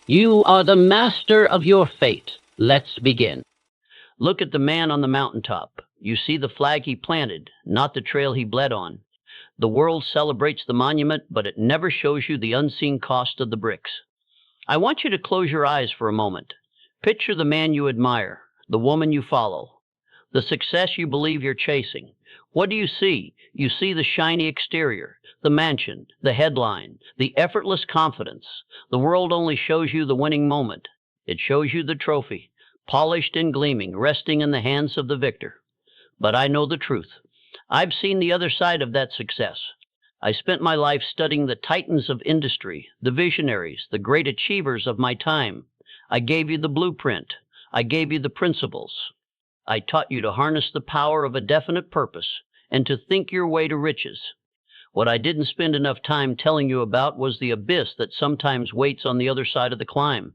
You are the master of your fate. Let's begin. Look at the man on the mountaintop. You see the flag he planted, not the trail he bled on. The world celebrates the monument, but it never shows you the unseen cost of the bricks. I want you to close your eyes for a moment. Picture the man you admire, the woman you follow, the success you believe you're chasing. What do you see? You see the shiny exterior, the mansion, the headline, the effortless confidence. The world only shows you the winning moment. It shows you the trophy, polished and gleaming, resting in the hands of the victor. But I know the truth. I've seen the other side of that success. I spent my life studying the titans of industry, the visionaries, the great achievers of my time. I gave you the blueprint. I gave you the principles. I taught you to harness the power of a definite purpose and to think your way to riches. What I didn't spend enough time telling you about was the abyss that sometimes waits on the other side of the climb.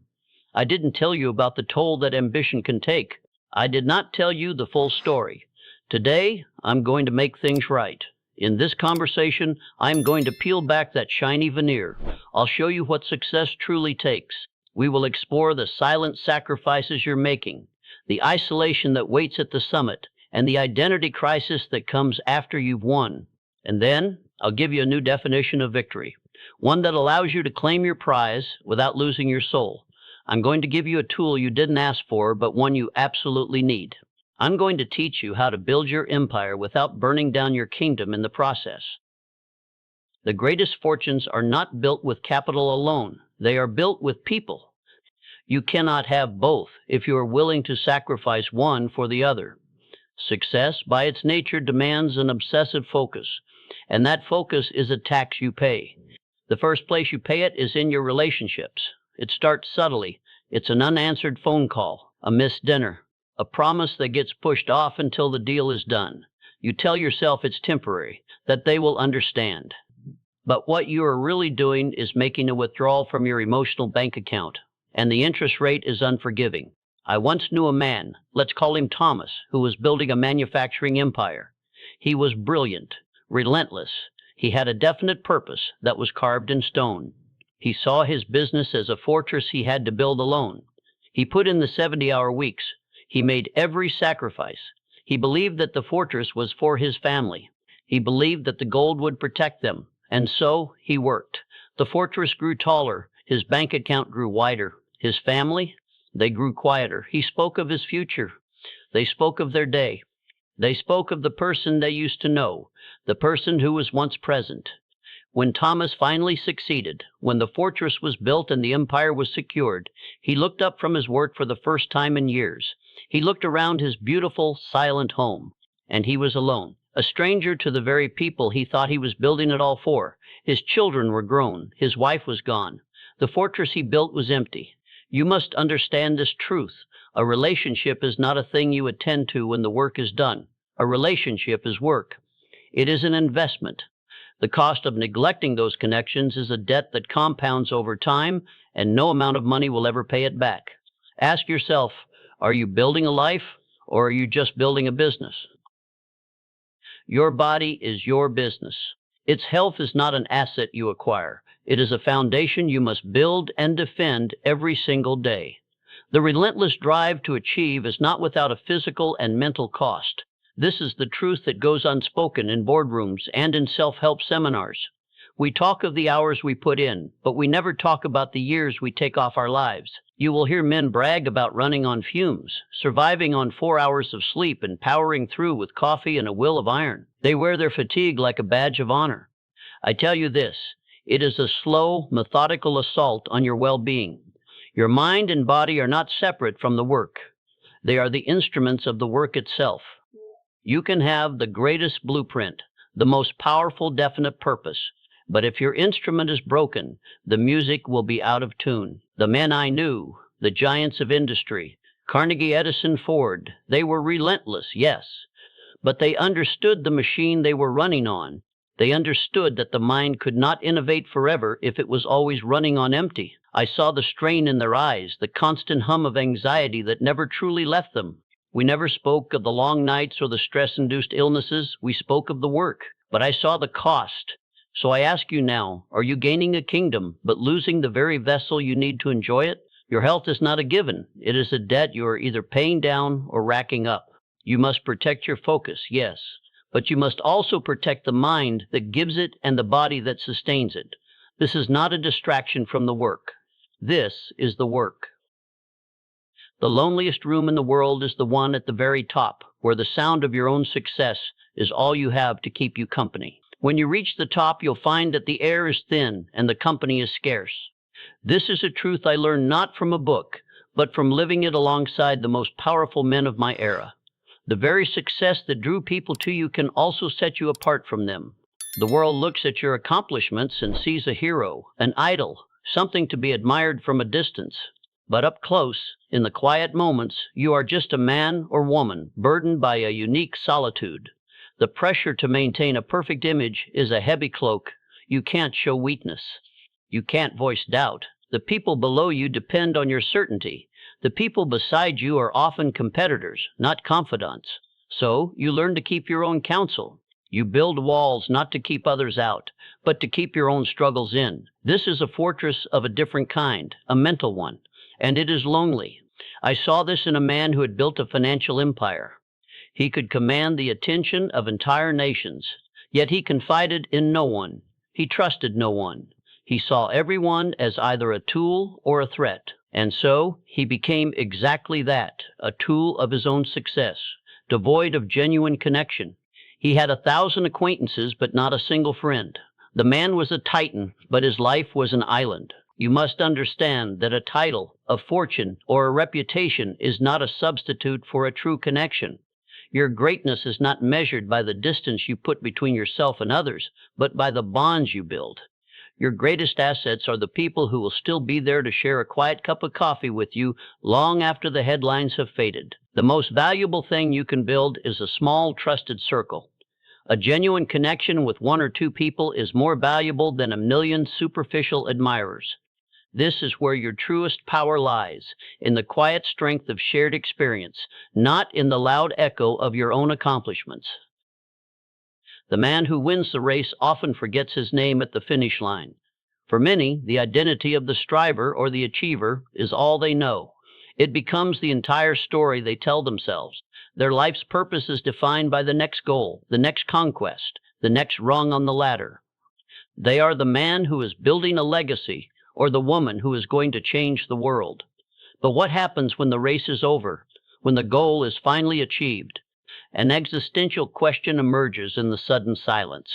I didn't tell you about the toll that ambition can take. I did not tell you the full story. Today, I'm going to make things right. In this conversation, I'm going to peel back that shiny veneer. I'll show you what success truly takes. We will explore the silent sacrifices you're making, the isolation that waits at the summit, and the identity crisis that comes after you've won. And then, I'll give you a new definition of victory, one that allows you to claim your prize without losing your soul. I'm going to give you a tool you didn't ask for, but one you absolutely need. I'm going to teach you how to build your empire without burning down your kingdom in the process. The greatest fortunes are not built with capital alone. They are built with people. You cannot have both if you are willing to sacrifice one for the other. Success, by its nature, demands an obsessive focus, and that focus is a tax you pay. The first place you pay it is in your relationships. It starts subtly. It's an unanswered phone call, a missed dinner, a promise that gets pushed off until the deal is done. You tell yourself it's temporary, that they will understand. But what you are really doing is making a withdrawal from your emotional bank account, and the interest rate is unforgiving. I once knew a man, let's call him Thomas, who was building a manufacturing empire. He was brilliant, relentless. He had a definite purpose that was carved in stone. He saw his business as a fortress he had to build alone. He put in the 70-hour weeks. He made every sacrifice. He believed that the fortress was for his family. He believed that the gold would protect them. And so he worked. The fortress grew taller. His bank account grew wider. His family, they grew quieter. He spoke of his future. They spoke of their day. They spoke of the person they used to know, the person who was once present. When Thomas finally succeeded, when the fortress was built and the empire was secured, he looked up from his work for the first time in years. He looked around his beautiful, silent home, and he was alone, a stranger to the very people he thought he was building it all for. His children were grown. His wife was gone. The fortress he built was empty. You must understand this truth. A relationship is not a thing you attend to when the work is done. A relationship is work. It is an investment. The cost of neglecting those connections is a debt that compounds over time, and no amount of money will ever pay it back. Ask yourself, are you building a life, or are you just building a business? Your body is your business. Its health is not an asset you acquire. It is a foundation you must build and defend every single day. The relentless drive to achieve is not without a physical and mental cost. This is the truth that goes unspoken in boardrooms and in self-help seminars. We talk of the hours we put in, but we never talk about the years we take off our lives. You will hear men brag about running on fumes, surviving on 4 hours of sleep, and powering through with coffee and a will of iron. They wear their fatigue like a badge of honor. I tell you this, it is a slow, methodical assault on your well-being. Your mind and body are not separate from the work. They are the instruments of the work itself. You can have the greatest blueprint, the most powerful definite purpose, but if your instrument is broken, the music will be out of tune. The men I knew, the giants of industry, Carnegie, Edison, Ford, they were relentless, yes, but they understood the machine they were running on. They understood that the mind could not innovate forever if it was always running on empty. I saw the strain in their eyes, the constant hum of anxiety that never truly left them. We never spoke of the long nights or the stress-induced illnesses. We spoke of the work. But I saw the cost. So I ask you now, are you gaining a kingdom, but losing the very vessel you need to enjoy it? Your health is not a given. It is a debt you are either paying down or racking up. You must protect your focus, yes, but you must also protect the mind that gives it and the body that sustains it. This is not a distraction from the work. This is the work. The loneliest room in the world is the one at the very top, where the sound of your own success is all you have to keep you company. When you reach the top, you'll find that the air is thin and the company is scarce. This is a truth I learned not from a book, but from living it alongside the most powerful men of my era. The very success that drew people to you can also set you apart from them. The world looks at your accomplishments and sees a hero, an idol, something to be admired from a distance. But up close, in the quiet moments, you are just a man or woman burdened by a unique solitude. The pressure to maintain a perfect image is a heavy cloak. You can't show weakness. You can't voice doubt. The people below you depend on your certainty. The people beside you are often competitors, not confidants. So you learn to keep your own counsel. You build walls not to keep others out, but to keep your own struggles in. This is a fortress of a different kind, a mental one, and it is lonely. I saw this in a man who had built a financial empire. He could command the attention of entire nations, yet he confided in no one. He trusted no one. He saw everyone as either a tool or a threat. And so he became exactly that, a tool of his own success, devoid of genuine connection. He had 1,000 acquaintances, but not a single friend. The man was a titan, but his life was an island. You must understand that a title, a fortune, or a reputation is not a substitute for a true connection. Your greatness is not measured by the distance you put between yourself and others, but by the bonds you build. Your greatest assets are the people who will still be there to share a quiet cup of coffee with you long after the headlines have faded. The most valuable thing you can build is a small, trusted circle. A genuine connection with one or two people is more valuable than 1,000,000 superficial admirers. This is where your truest power lies, in the quiet strength of shared experience, not in the loud echo of your own accomplishments. The man who wins the race often forgets his name at the finish line. For many, the identity of the striver or the achiever is all they know. It becomes the entire story they tell themselves. Their life's purpose is defined by the next goal, the next conquest, the next rung on the ladder. They are the man who is building a legacy or the woman who is going to change the world. But what happens when the race is over, when the goal is finally achieved? An existential question emerges in the sudden silence.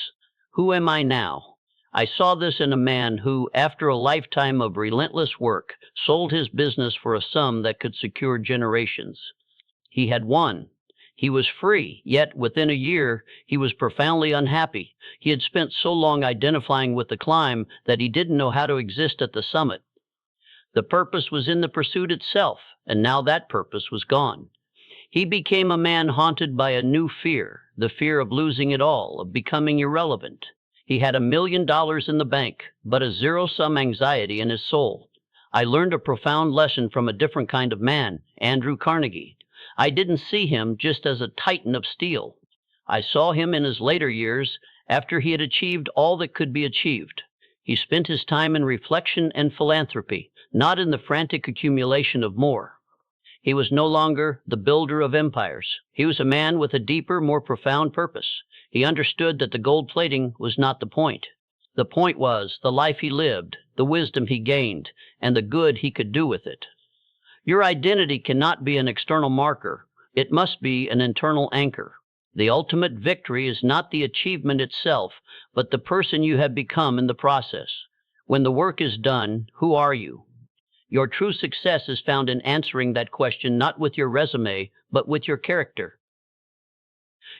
Who am I now? I saw this in a man who, after a lifetime of relentless work, sold his business for a sum that could secure generations. He had won. He was free, yet within a year he was profoundly unhappy. He had spent so long identifying with the climb that he didn't know how to exist at the summit. The purpose was in the pursuit itself, and now that purpose was gone. He became a man haunted by a new fear, the fear of losing it all, of becoming irrelevant. He had $1,000,000 in the bank, but a zero-sum anxiety in his soul. I learned a profound lesson from a different kind of man, Andrew Carnegie. I didn't see him just as a titan of steel. I saw him in his later years, after he had achieved all that could be achieved. He spent his time in reflection and philanthropy, not in the frantic accumulation of more. He was no longer the builder of empires. He was a man with a deeper, more profound purpose. He understood that the gold plating was not the point. The point was the life he lived, the wisdom he gained, and the good he could do with it. Your identity cannot be an external marker. It must be an internal anchor. The ultimate victory is not the achievement itself, but the person you have become in the process. When the work is done, who are you? Your true success is found in answering that question not with your resume, but with your character.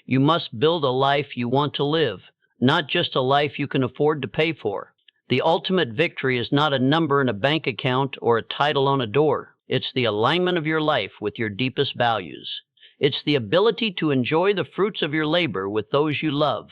You must build a life you want to live, not just a life you can afford to pay for. The ultimate victory is not a number in a bank account or a title on a door. It's the alignment of your life with your deepest values. It's the ability to enjoy the fruits of your labor with those you love.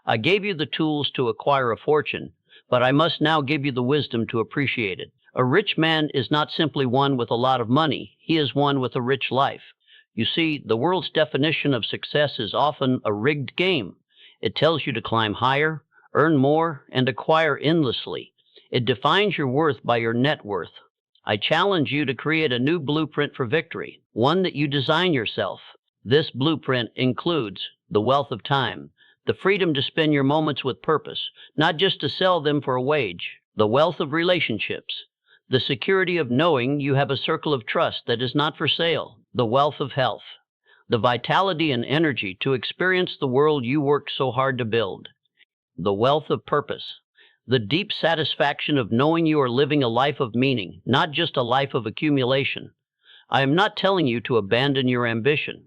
I gave you the tools to acquire a fortune, but I must now give you the wisdom to appreciate it. A rich man is not simply one with a lot of money. He is one with a rich life. You see, the world's definition of success is often a rigged game. It tells you to climb higher, earn more, and acquire endlessly. It defines your worth by your net worth. I challenge you to create a new blueprint for victory, one that you design yourself. This blueprint includes the wealth of time, the freedom to spend your moments with purpose, not just to sell them for a wage, the wealth of relationships, the security of knowing you have a circle of trust that is not for sale, the wealth of health, the vitality and energy to experience the world you worked so hard to build, the wealth of purpose, the deep satisfaction of knowing you are living a life of meaning, not just a life of accumulation. I am not telling you to abandon your ambition.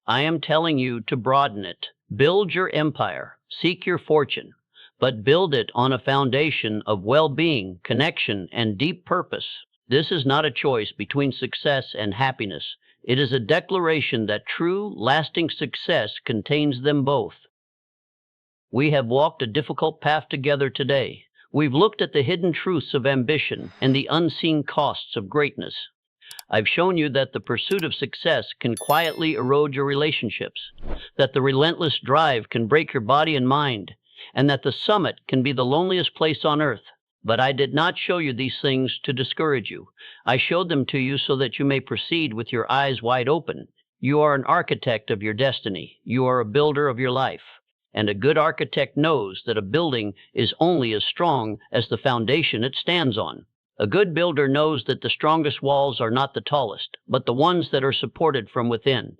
I am telling you to broaden it. Build your empire, seek your fortune, but build it on a foundation of well-being, connection, and deep purpose. This is not a choice between success and happiness. It is a declaration that true, lasting success contains them both. We have walked a difficult path together today. We've looked at the hidden truths of ambition and the unseen costs of greatness. I've shown you that the pursuit of success can quietly erode your relationships, that the relentless drive can break your body and mind, and that the summit can be the loneliest place on earth. But I did not show you these things to discourage you. I showed them to you so that you may proceed with your eyes wide open. You are an architect of your destiny. You are a builder of your life. And a good architect knows that a building is only as strong as the foundation it stands on. A good builder knows that the strongest walls are not the tallest, but the ones that are supported from within.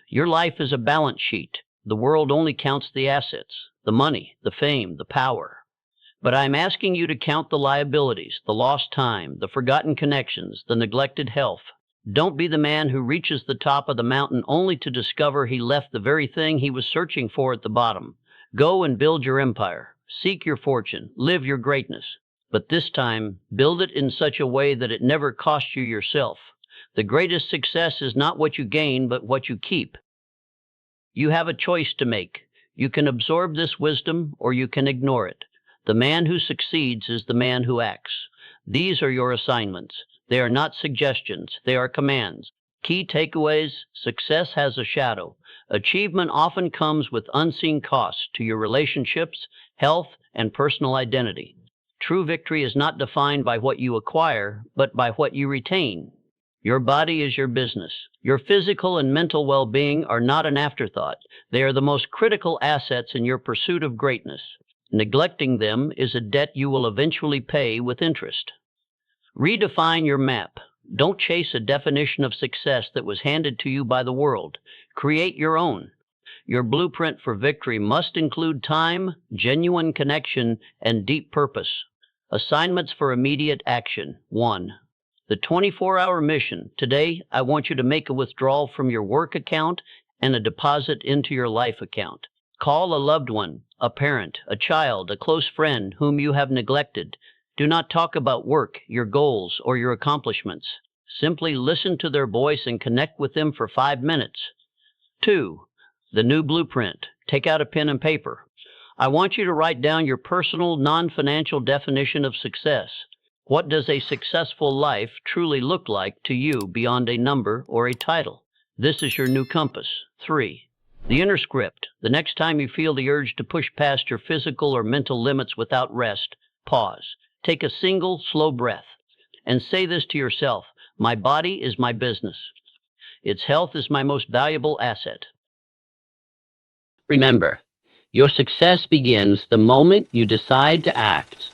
Your life is a balance sheet. The world only counts the assets, the money, the fame, the power. But I'm asking you to count the liabilities, the lost time, the forgotten connections, the neglected health. Don't be the man who reaches the top of the mountain only to discover he left the very thing he was searching for at the bottom. Go and build your empire. Seek your fortune. Live your greatness. But this time, build it in such a way that it never costs you yourself. The greatest success is not what you gain, but what you keep. You have a choice to make. You can absorb this wisdom, or you can ignore it. The man who succeeds is the man who acts. These are your assignments. They are not suggestions. They are commands. Key takeaways: success has a shadow. Achievement often comes with unseen costs to your relationships, health, and personal identity. True victory is not defined by what you acquire, but by what you retain. Your body is your business. Your physical and mental well-being are not an afterthought. They are the most critical assets in your pursuit of greatness. Neglecting them is a debt you will eventually pay with interest. Redefine your map. Don't chase a definition of success that was handed to you by the world. Create your own. Your blueprint for victory must include time, genuine connection, and deep purpose. Assignments for immediate action. 1. The 24-hour mission. Today, I want you to make a withdrawal from your work account and a deposit into your life account. Call a loved one, a parent, a child, a close friend whom you have neglected. Do not talk about work, your goals, or your accomplishments. Simply listen to their voice and connect with them for 5 minutes. 2. The new blueprint. Take out a pen and paper. I want you to write down your personal, non-financial definition of success. What does a successful life truly look like to you beyond a number or a title? This is your new compass. 3. The inner script. The next time you feel the urge to push past your physical or mental limits without rest, pause. Take a single, slow breath and say this to yourself: my body is my business. Its health is my most valuable asset. Remember, your success begins the moment you decide to act.